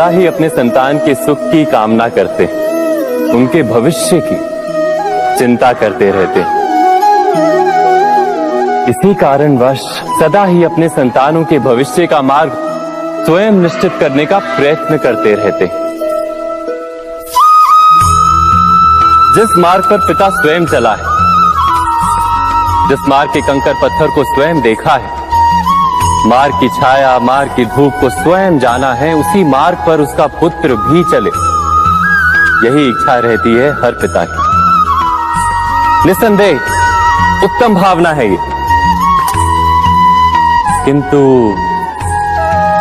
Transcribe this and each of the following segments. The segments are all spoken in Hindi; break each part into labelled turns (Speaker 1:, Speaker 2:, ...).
Speaker 1: सदा ही अपने संतान के सुख की कामना करते, उनके भविष्य की चिंता करते रहते। इसी कारणवश सदा ही अपने संतानों के भविष्य का मार्ग स्वयं निश्चित करने का प्रयत्न करते रहते। जिस मार्ग पर पिता स्वयं चला है, जिस मार्ग के कंकर पत्थर को स्वयं देखा है, मार्ग की छाया, मार्ग की धूप को स्वयं जाना है, उसी मार्ग पर उसका पुत्र भी चले, यही इच्छा रहती है हर पिता की। निस्संदेह उत्तम भावना है ये, किंतु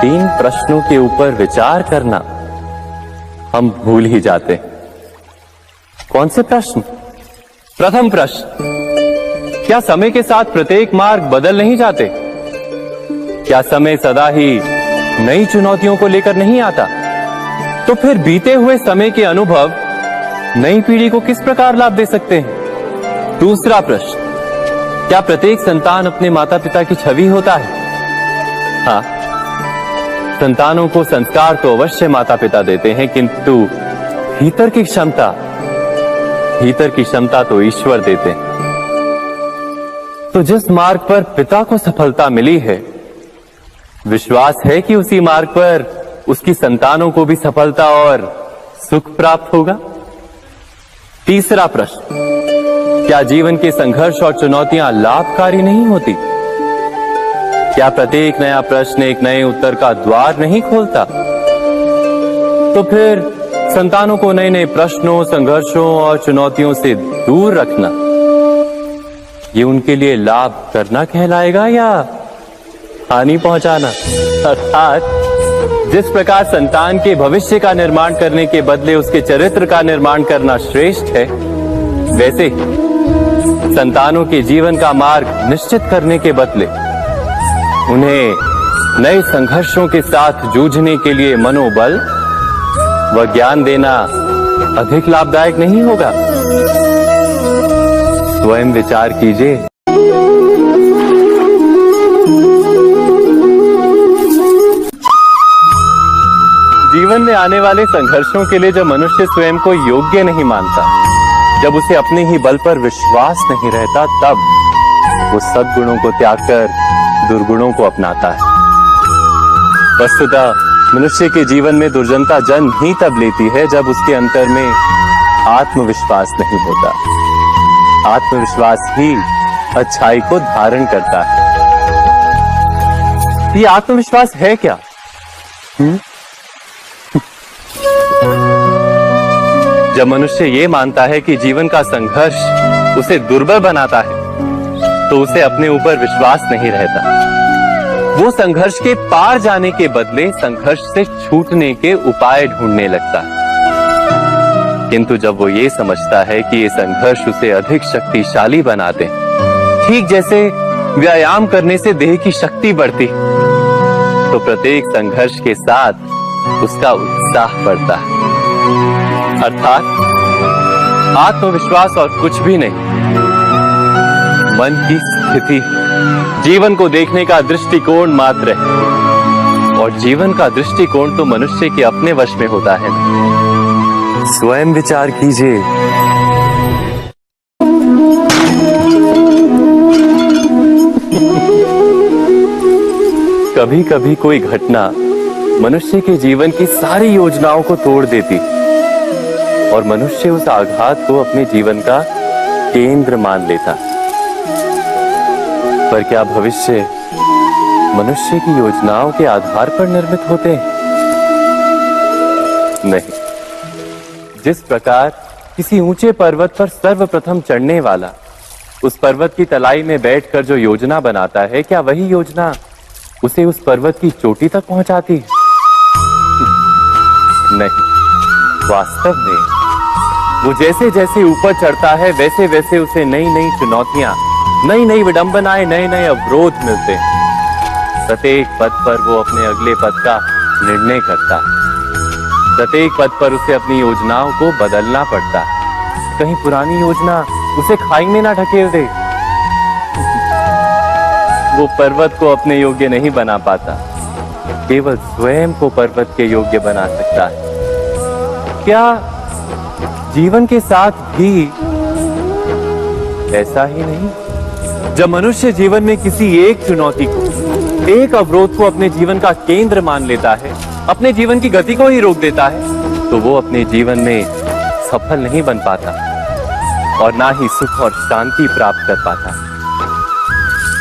Speaker 1: 3 प्रश्नों के ऊपर विचार करना हम भूल ही जाते। कौन से प्रश्न? प्रथम प्रश्न, क्या समय के साथ प्रत्येक मार्ग बदल नहीं जाते? क्या समय सदा ही नई चुनौतियों को लेकर नहीं आता? तो फिर बीते हुए समय के अनुभव नई पीढ़ी को किस प्रकार लाभ दे सकते हैं? दूसरा प्रश्न, क्या प्रत्येक संतान अपने माता पिता की छवि होता है? हाँ, संतानों को संस्कार तो अवश्य माता पिता देते हैं, किंतु भीतर की क्षमता तो ईश्वर देते हैं। तो जिस मार्ग पर पिता को सफलता मिली है, विश्वास है कि उसी मार्ग पर उसकी संतानों को भी सफलता और सुख प्राप्त होगा। तीसरा प्रश्न, क्या जीवन के संघर्ष और चुनौतियां लाभकारी नहीं होती? क्या प्रत्येक नया प्रश्न एक नए उत्तर का द्वार नहीं खोलता? तो फिर संतानों को नए नए प्रश्नों, संघर्षों और चुनौतियों से दूर रखना, ये उनके लिए लाभ करना कहलाएगा या हानि पहुंचाना? अर्थात जिस प्रकार संतान के भविष्य का निर्माण करने के बदले उसके चरित्र का निर्माण करना श्रेष्ठ है, वैसे ही संतानों के जीवन का मार्ग निश्चित करने के बदले उन्हें नए संघर्षों के साथ जूझने के लिए मनोबल व ज्ञान देना अधिक लाभदायक नहीं होगा? स्वयं विचार कीजिए। जीवन में आने वाले संघर्षों के लिए जब मनुष्य स्वयं को योग्य नहीं मानता, जब उसे अपने ही बल पर विश्वास नहीं रहता, तब वो सद्गुणों को त्याग कर दुर्गुणों को अपनाता है। वस्तुतः मनुष्य के जीवन में दुर्जनता जन्म ही तब लेती है जब उसके अंतर में आत्मविश्वास नहीं होता। आत्मविश्वास ही अच्छाई को धारण करता है। ये आत्मविश्वास है क्या? जब मनुष्य ये मानता है कि जीवन का संघर्ष उसे दुर्बल बनाता है, तो उसे अपने ऊपर विश्वास नहीं रहता। वो संघर्ष के पार जाने के बदले संघर्ष से छूटने के उपाय ढूंढने लगता है। किंतु जब वो ये समझता है कि ये संघर्ष उसे अधिक शक्तिशाली बनाते हैं, ठीक जैसे व्यायाम करने से देह की शक्ति बढ़ती, तो प्रत्येक संघर्ष के साथ उसका उत्साह बढ़ता है। अर्थात आत्मविश्वास और कुछ भी नहीं, मन की स्थिति, जीवन को देखने का दृष्टिकोण मात्र है। और जीवन का दृष्टिकोण तो मनुष्य के अपने वश में होता है। स्वयं विचार कीजिए। कभी कभी कोई घटना मनुष्य के जीवन की सारी योजनाओं को तोड़ देती और मनुष्य उस आघात को अपने जीवन का केंद्र मान लेता। पर क्या भविष्य मनुष्य की योजनाओं के आधार पर निर्मित होते हैं? नहीं। जिस प्रकार किसी ऊंचे पर्वत पर सर्वप्रथम चढ़ने वाला उस पर्वत की तलाई में बैठकर जो योजना बनाता है, क्या वही योजना उसे उस पर्वत की चोटी तक पहुंचाती है? नहीं। वास्तव में वो जैसे जैसे ऊपर चढ़ता है, वैसे वैसे उसे नई नई चुनौतियां, नई नई विडंबनाएं, नए नए अवरोध मिलते हैं। प्रत्येक पद पर वो अपने अगले पद का निर्णय करता है। प्रत्येक पद पर उसे अपनी योजनाओं को बदलना पड़ता है। कहीं पुरानी योजना उसे खाई में ना ढकेल दे। वो पर्वत को अपने योग्य नहीं बना पाता, केवल स्वयं को पर्वत के योग्य बना सकता है। क्या जीवन के साथ भी ऐसा ही नहीं? जब मनुष्य जीवन में किसी एक चुनौती को, एक अवरोध को अपने जीवन का केंद्र मान लेता है, अपने जीवन की गति को ही रोक देता है, तो वो अपने जीवन में सफल नहीं बन पाता और ना ही सुख और शांति प्राप्त कर पाता।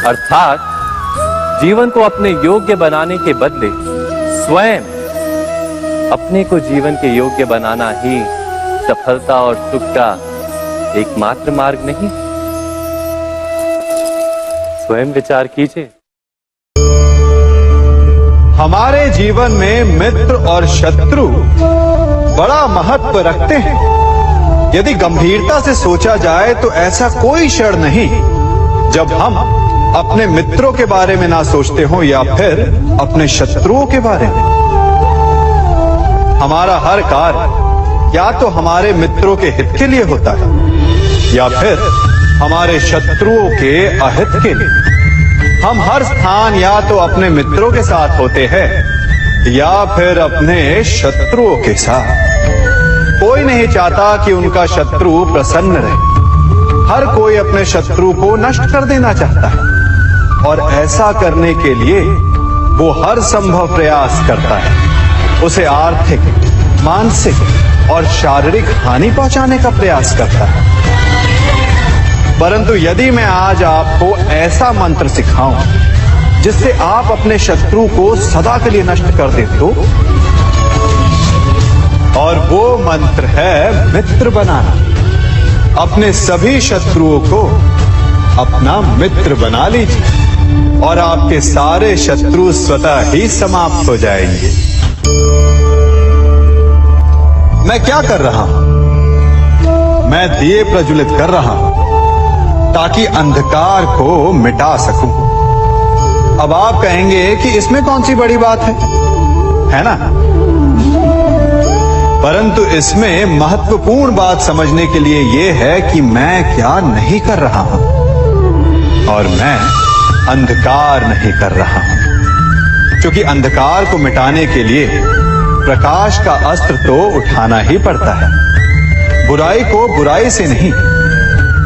Speaker 1: अर्थात जीवन को अपने योग्य बनाने के बदले स्वयं अपने को जीवन के योग्य बनाना ही सफलता और सुख का एकमात्र मार्ग नहीं। स्वयं विचार कीजिए।
Speaker 2: हमारे जीवन में मित्र और शत्रु बड़ा महत्व रखते हैं। यदि गंभीरता से सोचा जाए तो ऐसा कोई क्षण नहीं जब हम अपने मित्रों के बारे में ना सोचते हो या फिर अपने शत्रुओं के बारे में। हमारा हर कार्य या तो हमारे मित्रों के हित के लिए होता है या फिर हमारे शत्रुओं के अहित के लिए। हम हर स्थान या तो अपने मित्रों के साथ होते हैं या फिर अपने शत्रुओं के साथ। कोई नहीं चाहता कि उनका शत्रु प्रसन्न रहे। हर कोई अपने शत्रु को नष्ट कर देना चाहता है और ऐसा करने के लिए वो हर संभव प्रयास करता है। उसे आर्थिक, मानसिक और शारीरिक हानि पहुंचाने का प्रयास करता है। परंतु यदि मैं आज आपको ऐसा मंत्र सिखाऊं जिससे आप अपने शत्रु को सदा के लिए नष्ट कर दे तो, और वो मंत्र है मित्र बनाना। अपने सभी शत्रुओं को अपना मित्र बना लीजिए और आपके सारे शत्रु स्वतः ही समाप्त हो जाएंगे। मैं क्या कर रहा हूं? मैं दिए प्रज्वलित कर रहा हूं ताकि अंधकार को मिटा सकूं। अब आप कहेंगे कि इसमें कौन सी बड़ी बात है ना? परंतु इसमें महत्वपूर्ण बात समझने के लिए यह है कि मैं क्या नहीं कर रहा हूं, और मैं अंधकार नहीं कर रहा हूं। क्योंकि अंधकार को मिटाने के लिए प्रकाश का अस्त्र तो उठाना ही पड़ता है। बुराई को बुराई से नहीं,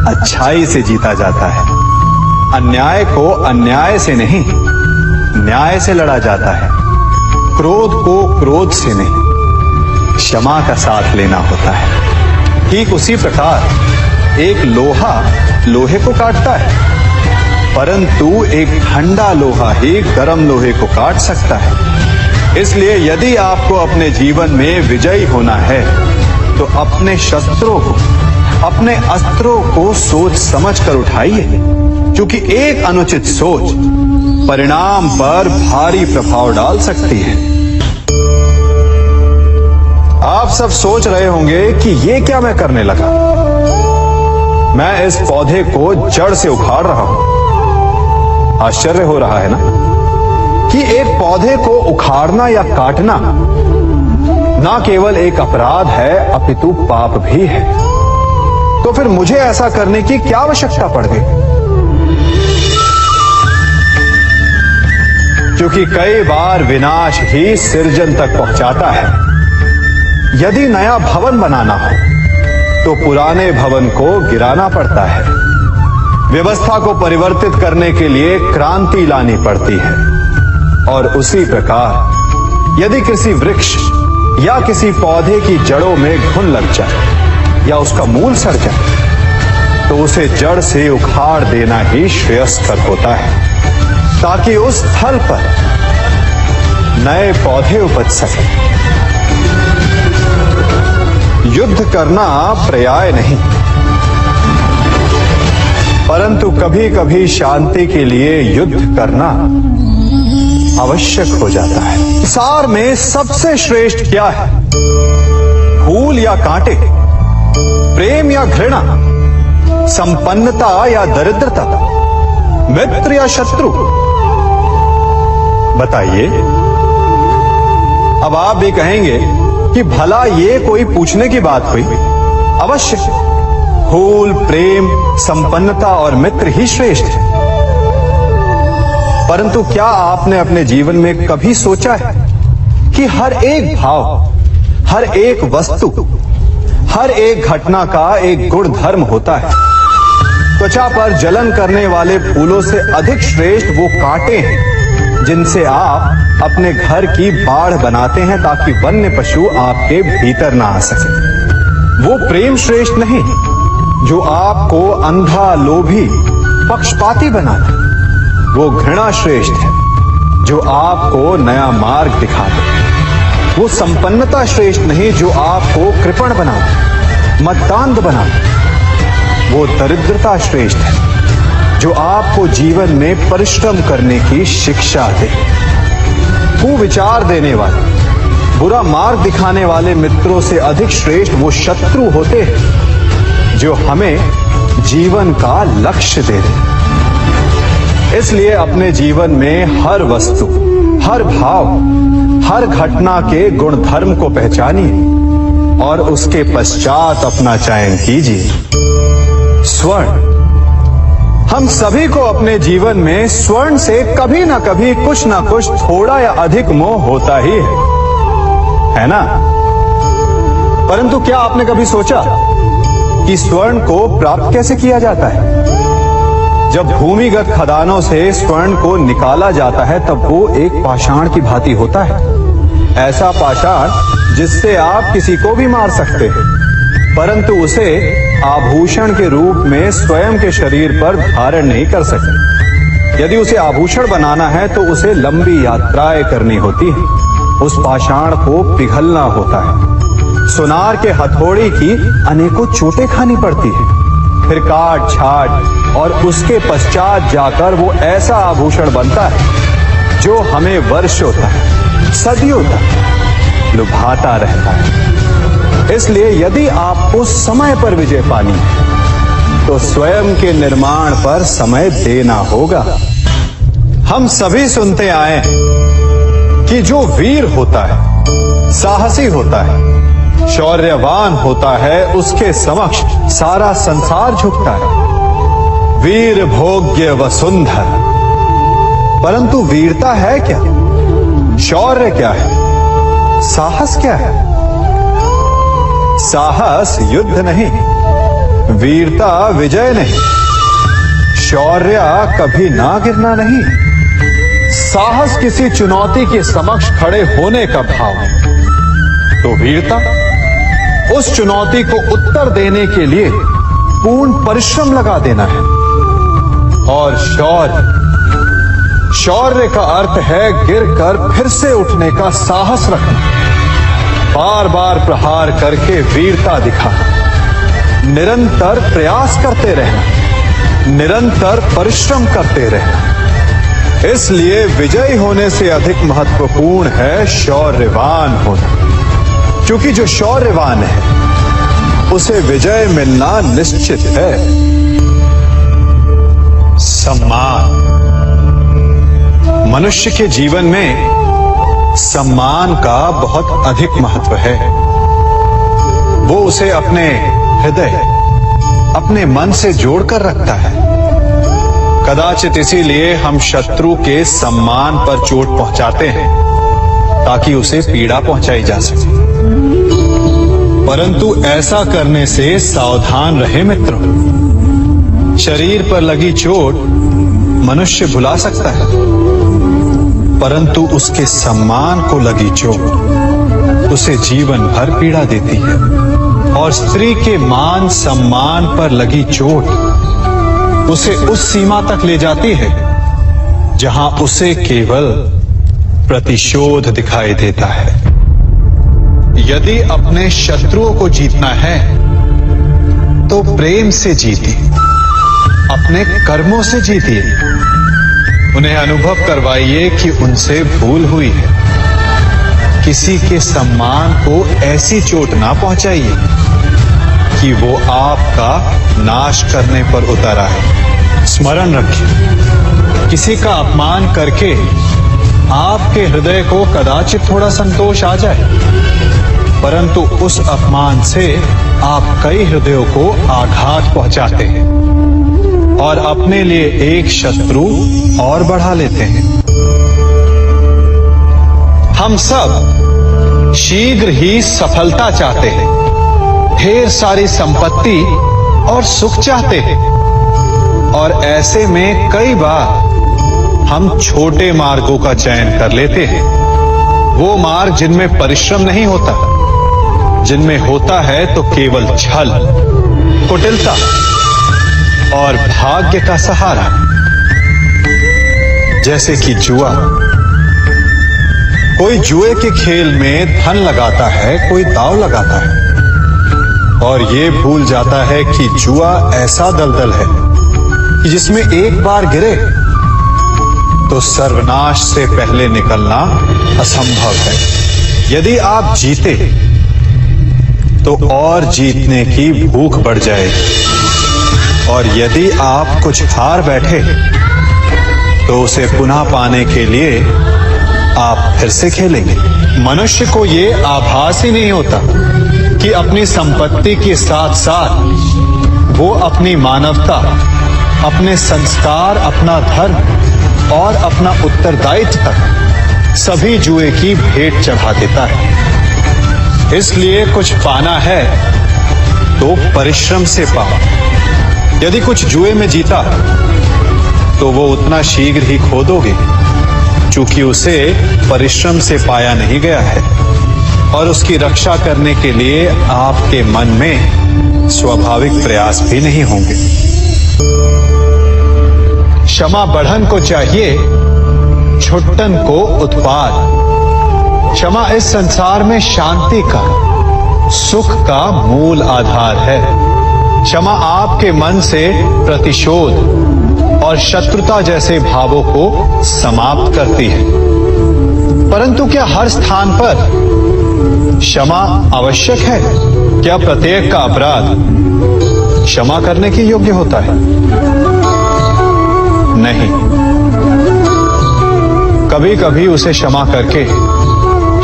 Speaker 2: अच्छाई से जीता जाता है। अन्याय को अन्याय से नहीं, न्याय से लड़ा जाता है। क्रोध को क्रोध से नहीं, क्षमा का साथ लेना होता है। ठीक उसी प्रकार एक लोहा लोहे को काटता है, परंतु एक ठंडा लोहा ही गर्म लोहे को काट सकता है। इसलिए यदि आपको अपने जीवन में विजयी होना है तो अपने शस्त्रों को, अपने अस्त्रों को सोच समझ कर उठाइए, क्योंकि एक अनुचित सोच परिणाम पर भारी प्रभाव डाल सकती है। आप सब सोच रहे होंगे कि ये क्या मैं करने लगा। मैं इस पौधे को जड़ से उखाड़ रहा हूं। आश्चर्य हो रहा है ना कि एक पौधे को उखाड़ना या काटना ना केवल एक अपराध है अपितु पाप भी है। तो फिर मुझे ऐसा करने की क्या आवश्यकता पड़ गई? क्योंकि कई बार विनाश ही सृजन तक पहुंचाता है। यदि नया भवन बनाना हो तो पुराने भवन को गिराना पड़ता है। व्यवस्था को परिवर्तित करने के लिए क्रांति लानी पड़ती है। और उसी प्रकार यदि किसी वृक्ष या किसी पौधे की जड़ों में घुन लग जाए या उसका मूल सड़ जाए तो उसे जड़ से उखाड़ देना ही श्रेयस्कर होता है, ताकि उस स्थल पर नए पौधे उपज सके। युद्ध करना पर्याय नहीं, परंतु कभी कभी शांति के लिए युद्ध करना आवश्यक हो जाता है। सार में सबसे श्रेष्ठ क्या है? फूल या कांटे, प्रेम या घृणा, संपन्नता या दरिद्रता, मित्र या शत्रु? बताइए। अब आप भी कहेंगे कि भला ये कोई पूछने की बात हुई? अवश्य, फूल, प्रेम, संपन्नता और मित्र ही श्रेष्ठ है। परंतु क्या आपने अपने जीवन में कभी सोचा है कि हर एक भाव, हर एक वस्तु, हर एक घटना का एक गुण धर्म होता है। त्वचा पर जलन करने वाले फूलों से अधिक श्रेष्ठ वो कांटे हैं जिनसे आप अपने घर की बाढ़ बनाते हैं ताकि वन्य पशु आपके भीतर ना आ सके। वो प्रेम श्रेष्ठ नहीं जो आपको अंधा, लोभी, पक्षपाती बनाता। वो घृणा श्रेष्ठ है जो आपको नया मार्ग दिखाता। वो संपन्नता श्रेष्ठ नहीं जो आपको कृपण बनाता, मद्दांध बनाता। वो दरिद्रता श्रेष्ठ है जो आपको जीवन में परिश्रम करने की शिक्षा दे। कुविचार देने वाले, बुरा मार्ग दिखाने वाले मित्रों से अधिक श्रेष्ठ वो शत्रु होते हैं जो हमें जीवन का लक्ष्य दे दे। इसलिए अपने जीवन में हर वस्तु, हर भाव, हर घटना के गुण धर्म को पहचानिए और उसके पश्चात अपना चयन कीजिए। स्वर्ण, हम सभी को अपने जीवन में स्वर्ण से कभी ना कभी कुछ ना कुछ थोड़ा या अधिक मोह होता ही है ना? परंतु क्या आपने कभी सोचा कि स्वर्ण को प्राप्त कैसे किया जाता है? जब भूमिगत खदानों से स्वर्ण को निकाला जाता है तब वो एक पाषाण की भांति होता है। ऐसा पाषाण जिससे आप किसी को भी मार सकते हैं, परंतु उसे आभूषण के रूप में स्वयं के शरीर पर धारण नहीं कर सकते। यदि उसे आभूषण बनाना है तो उसे लंबी यात्राएं करनी होती है। उस पाषाण को पिघलना होता है। सुनार के हथौड़ी की अनेकों चोटें खानी पड़ती है, फिर काट छाट और उसके पश्चात जाकर वो ऐसा आभूषण बनता है जो हमें वर्षों तक, सदियों तक लुभाता रहता है। इसलिए यदि आपको समय पर विजय पानी है तो स्वयं के निर्माण पर समय देना होगा। हम सभी सुनते आए कि जो वीर होता है, साहसी होता है, शौर्यवान होता है, उसके समक्ष सारा संसार झुकता है। वीर भोग्य वसुंधर। परंतु वीरता है क्या? शौर्य क्या है? साहस क्या है? साहस युद्ध नहीं, वीरता विजय नहीं, शौर्य कभी ना गिरना नहीं। साहस किसी चुनौती के समक्ष खड़े होने का भाव है, तो वीरता उस चुनौती को उत्तर देने के लिए पूर्ण परिश्रम लगा देना है। और शौर्य का अर्थ है गिरकर फिर से उठने का साहस रखना, बार बार प्रहार करके वीरता दिखाना, निरंतर प्रयास करते रहना, निरंतर परिश्रम करते रहना। इसलिए विजयी होने से अधिक महत्वपूर्ण है शौर्यवान होना, क्योंकि जो शौर्यवान है उसे विजय मिलना निश्चित है। सम्मान, मनुष्य के जीवन में सम्मान का बहुत अधिक महत्व है। वो उसे अपने हृदय, अपने मन से जोड़कर रखता है। कदाचित इसीलिए हम शत्रु के सम्मान पर चोट पहुंचाते हैं ताकि उसे पीड़ा पहुंचाई जा सके। परंतु ऐसा करने से सावधान रहे मित्रों। शरीर पर लगी चोट मनुष्य भुला सकता है, परंतु उसके सम्मान को लगी चोट उसे जीवन भर पीड़ा देती है। और स्त्री के मान सम्मान पर लगी चोट उसे उस सीमा तक ले जाती है जहां उसे केवल प्रतिशोध दिखाई देता है। यदि अपने शत्रुओं को जीतना है तो प्रेम से जीतिए, अपने कर्मों से जीतिए। उन्हें अनुभव करवाइए कि उनसे भूल हुई है। किसी के सम्मान को ऐसी चोट ना पहुंचाइए कि वो आपका नाश करने पर उतर आए। स्मरण रखिए, किसी का अपमान करके आपके हृदय को कदाचित थोड़ा संतोष आ जाए, परंतु उस अपमान से आप कई हृदयों को आघात पहुंचाते हैं और अपने लिए एक शत्रु और बढ़ा लेते हैं। हम सब शीघ्र ही सफलता चाहते हैं, ढेर सारी संपत्ति और सुख चाहते हैं। और ऐसे में कई बार हम छोटे मार्गों का चयन कर लेते हैं, वो मार्ग जिनमें परिश्रम नहीं होता, जिनमें होता है तो केवल छल, कुटिलता और भाग्य का सहारा। जैसे कि जुआ। कोई जुए के खेल में धन लगाता है, कोई दांव लगाता है और ये भूल जाता है कि जुआ ऐसा दलदल है कि जिसमें एक बार गिरे तो सर्वनाश से पहले निकलना असंभव है। यदि आप जीते तो और जीतने की भूख बढ़ जाएगी, और यदि आप कुछ हार बैठे तो उसे पुनः पाने के लिए आप फिर से खेलेंगे। मनुष्य को ये आभास ही नहीं होता कि अपनी संपत्ति के साथ साथ वो अपनी मानवता, अपने संस्कार, अपना धर्म और अपना उत्तरदायित्व तक सभी जुए की भेंट चढ़ा देता है। इसलिए कुछ पाना है तो परिश्रम से पाओ। यदि कुछ जुए में जीता तो वो उतना शीघ्र ही खो दोगे, चूंकि उसे परिश्रम से पाया नहीं गया है, और उसकी रक्षा करने के लिए आपके मन में स्वाभाविक प्रयास भी नहीं होंगे। क्षमा बढ़न को चाहिए, छुट्टन को उत्पाद। क्षमा इस संसार में शांति का, सुख का मूल आधार है। क्षमा आपके मन से प्रतिशोध और शत्रुता जैसे भावों को समाप्त करती है। परंतु क्या हर स्थान पर क्षमा आवश्यक है? क्या प्रत्येक का अपराध क्षमा करने के योग्य होता है? नहीं। कभी कभी उसे क्षमा करके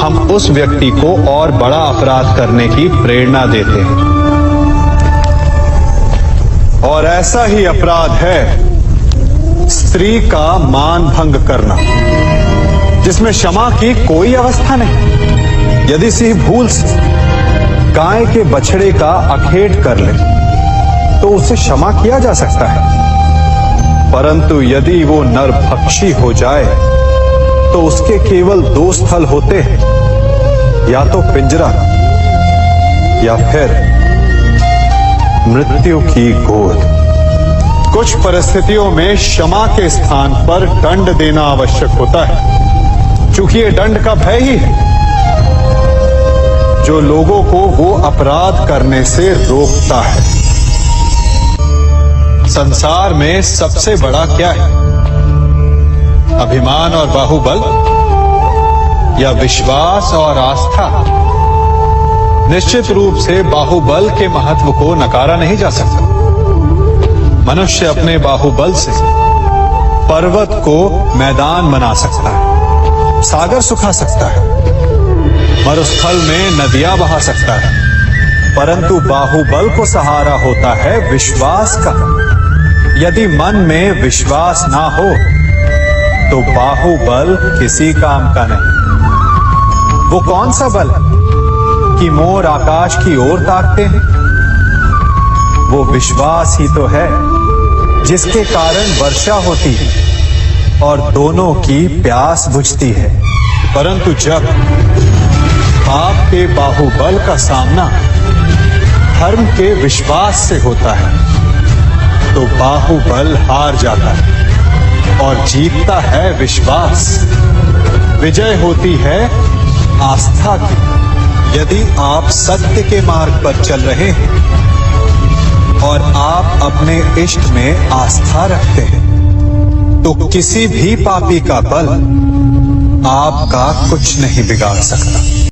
Speaker 2: हम उस व्यक्ति को और बड़ा अपराध करने की प्रेरणा देते हैं, और ऐसा ही अपराध है स्त्री का मान भंग करना, जिसमें क्षमा की कोई अवस्था नहीं। यदि सिंह भूल से गाय के बछड़े का अखेट कर ले तो उसे क्षमा किया जा सकता है, परंतु यदि वो नरभक्षी हो जाए तो उसके केवल दो स्थल होते हैं, या तो पिंजरा या फिर मृत्यु की गोद। कुछ परिस्थितियों में क्षमा के स्थान पर दंड देना आवश्यक होता है, क्योंकि ये दंड का भय ही है जो लोगों को वो अपराध करने से रोकता है। संसार में सबसे बड़ा क्या है? अभिमान और बाहुबल, या विश्वास और आस्था? निश्चित रूप से बाहुबल के महत्व को नकारा नहीं जा सकता। मनुष्य अपने बाहुबल से पर्वत को मैदान बना सकता है, सागर सुखा सकता है, मरुस्थल में नदियां बहा सकता है, परंतु बाहुबल को सहारा होता है विश्वास का। यदि मन में विश्वास ना हो तो बाहुबल किसी काम का नहीं। वो कौन सा बल है कि मोर आकाश की ओर ताकते हैं? वो विश्वास ही तो है जिसके कारण वर्षा होती है और दोनों की प्यास बुझती है। परंतु जब आपके बाहुबल का सामना धर्म के विश्वास से होता है तो बाहुबल हार जाता है और जीतता है विश्वास। विजय होती है आस्था की। यदि आप सत्य के मार्ग पर चल रहे हैं और आप अपने इष्ट में आस्था रखते हैं तो किसी भी पापी का बल आपका कुछ नहीं बिगाड़ सकता।